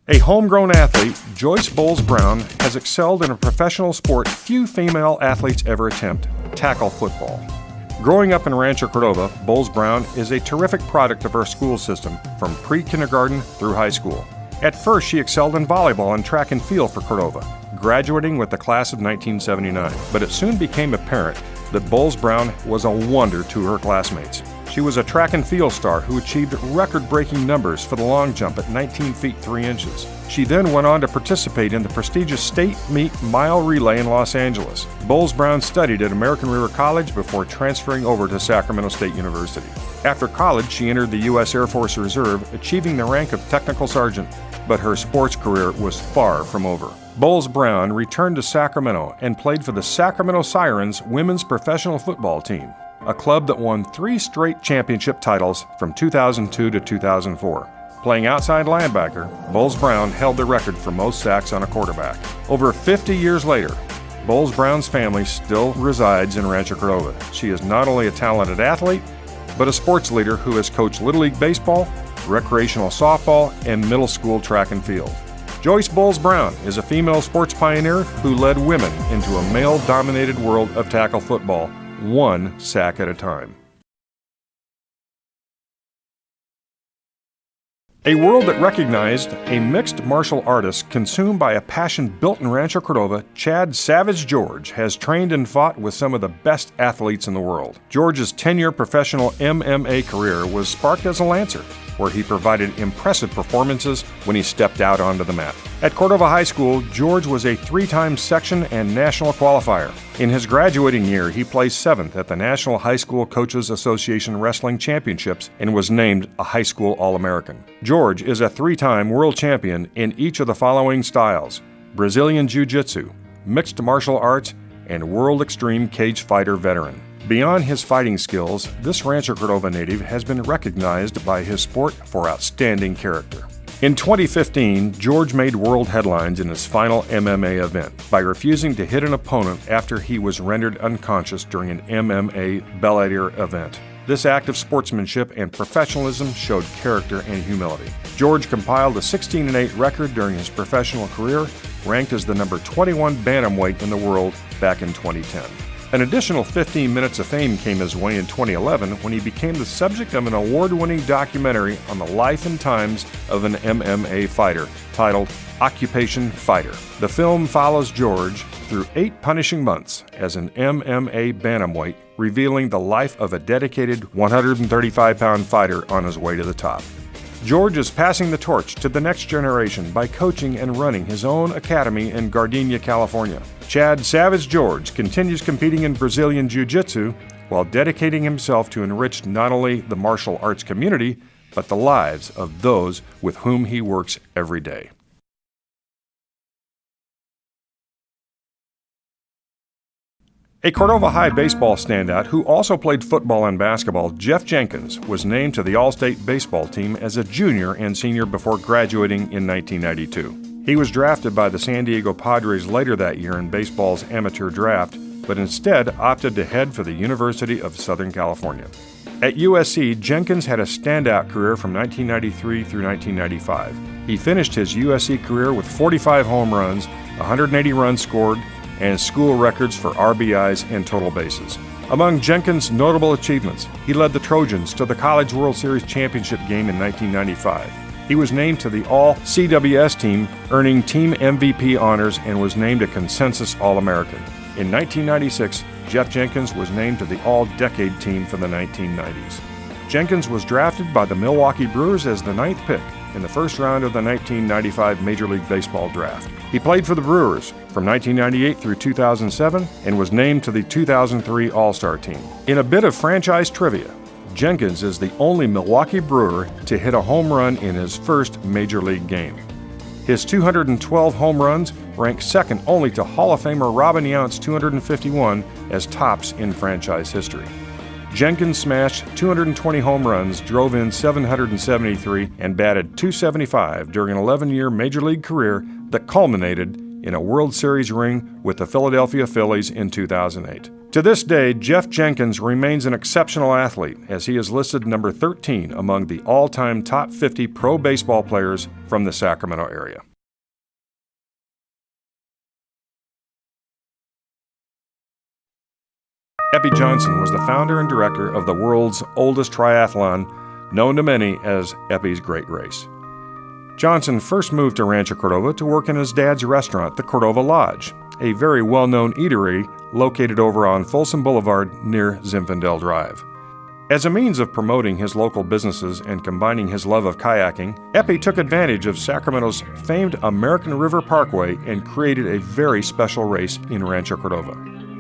A homegrown athlete, Joyce Bowles-Brown has excelled in a professional sport few female athletes ever attempt, tackle football. Growing up in Rancho Cordova, Bowles-Brown is a terrific product of her school system from pre-kindergarten through high school. At first, she excelled in volleyball and track and field for Cordova, graduating with the class of 1979. But it soon became apparent that Bowles-Brown was a wonder to her classmates. She was a track and field star who achieved record-breaking numbers for the long jump at 19 feet 3 inches. She then went on to participate in the prestigious state meet mile relay in Los Angeles. Bowles-Brown studied at American River College before transferring over to Sacramento State University. After college, she entered the U.S. Air Force Reserve, achieving the rank of technical sergeant. But her sports career was far from over. Bowles-Brown returned to Sacramento and played for the Sacramento Sirens women's professional football team, a club that won 3 straight championship titles from 2002 to 2004. Playing outside linebacker, Bowles-Brown held the record for most sacks on a quarterback. Over 50 years later, Bowles-Brown's family still resides in Rancho Cordova. She is not only a talented athlete, but a sports leader who has coached Little League Baseball, recreational softball, and middle school track and field. Joyce Bowles-Brown is a female sports pioneer who led women into a male-dominated world of tackle football, 1 sack at a time. A world that recognized a mixed martial artist consumed by a passion built in Rancho Cordova, Chad "Savvas" George has trained and fought with some of the best athletes in the world. George's 10-year professional MMA career was sparked as a lancer, where he provided impressive performances when he stepped out onto the mat. At Cordova High School, George was a 3-time section and national qualifier. In his graduating year, he placed 7th at the National High School Coaches Association Wrestling Championships and was named a high school All-American. George is a 3-time world champion in each of the following styles: Brazilian Jiu-Jitsu, Mixed Martial Arts, and World Extreme Cage Fighter veteran. Beyond his fighting skills, this Rancho Cordova native has been recognized by his sport for outstanding character. In 2015, George made world headlines in his final MMA event by refusing to hit an opponent after he was rendered unconscious during an MMA Bellator event. This act of sportsmanship and professionalism showed character and humility. George compiled a 16-8 record during his professional career, ranked as the number 21 bantamweight in the world back in 2010. An additional 15 minutes of fame came his way in 2011 when he became the subject of an award-winning documentary on the life and times of an MMA fighter titled Occupation Fighter. The film follows George through 8 punishing months as an MMA bantamweight, revealing the life of a dedicated 135-pound fighter on his way to the top. George is passing the torch to the next generation by coaching and running his own academy in Gardena, California. Chad "Savvas" George continues competing in Brazilian Jiu-Jitsu while dedicating himself to enrich not only the martial arts community, but the lives of those with whom he works every day. A Cordova High baseball standout who also played football and basketball, Geoff Jenkins, was named to the All-State baseball team as a junior and senior before graduating in 1992. He was drafted by the San Diego Padres later that year in baseball's amateur draft, but instead opted to head for the University of Southern California. At USC, Jenkins had a standout career from 1993 through 1995. He finished his USC career with 45 home runs, 180 runs scored, and school records for RBIs and total bases. Among Jenkins' notable achievements, he led the Trojans to the College World Series championship game in 1995. He was named to the All-CWS team, earning team MVP honors, and was named a consensus All-American. In 1996, Geoff Jenkins was named to the All-Decade team for the 1990s. Jenkins was drafted by the Milwaukee Brewers as the 9th pick in the first round of the 1995 Major League Baseball draft. He played for the Brewers from 1998 through 2007 and was named to the 2003 All-Star team. In a bit of franchise trivia, Jenkins is the only Milwaukee Brewer to hit a home run in his first Major League game. His 212 home runs rank second only to Hall of Famer Robin Yount's 251 as tops in franchise history. Jenkins smashed 220 home runs, drove in 773, and batted .275 during an 11-year Major League career that culminated in a World Series ring with the Philadelphia Phillies in 2008. To this day, Geoff Jenkins remains an exceptional athlete, as he is listed number 13 among the all-time top 50 pro baseball players from the Sacramento area. Epi Johnson was the founder and director of the world's oldest triathlon, known to many as Epi's Great Race. Johnson first moved to Rancho Cordova to work in his dad's restaurant, the Cordova Lodge, a very well-known eatery located over on Folsom Boulevard near Zinfandel Drive. As a means of promoting his local businesses and combining his love of kayaking, Epi took advantage of Sacramento's famed American River Parkway and created a very special race in Rancho Cordova.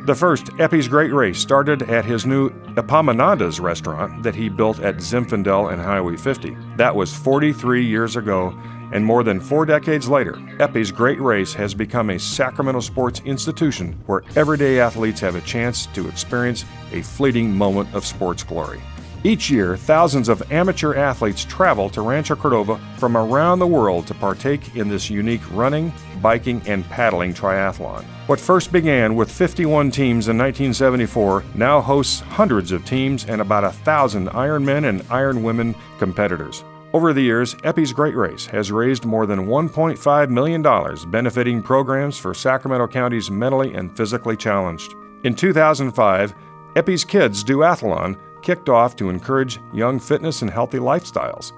The first Epi's Great Race started at his new Epaminondas restaurant that he built at Zinfandel and Highway 50. That was 43 years ago, and more than 4 decades later, Epi's Great Race has become a Sacramento sports institution where everyday athletes have a chance to experience a fleeting moment of sports glory. Each year, thousands of amateur athletes travel to Rancho Cordova from around the world to partake in this unique running, biking, and paddling triathlon. What first began with 51 teams in 1974 now hosts hundreds of teams and about 1,000 Ironmen and Ironwomen competitors. Over the years, Epi's Great Race has raised more than $1.5 million, benefiting programs for Sacramento County's mentally and physically challenged. In 2005, Epi's Kids Duathlon kicked off to encourage young fitness and healthy lifestyles.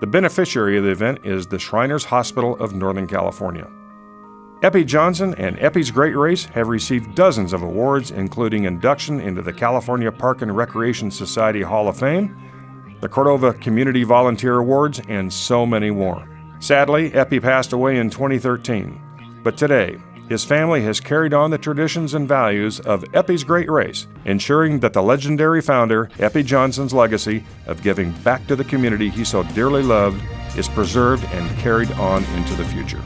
The beneficiary of the event is the Shriners Hospital of Northern California. Epi Johnson and Epi's Great Race have received dozens of awards, including induction into the California Park and Recreation Society Hall of Fame, the Cordova Community Volunteer Awards, and so many more. Sadly, Epi passed away in 2013, but today, his family has carried on the traditions and values of Epi's Great Race, ensuring that the legendary founder, Epi Johnson's legacy of giving back to the community he so dearly loved, is preserved and carried on into the future.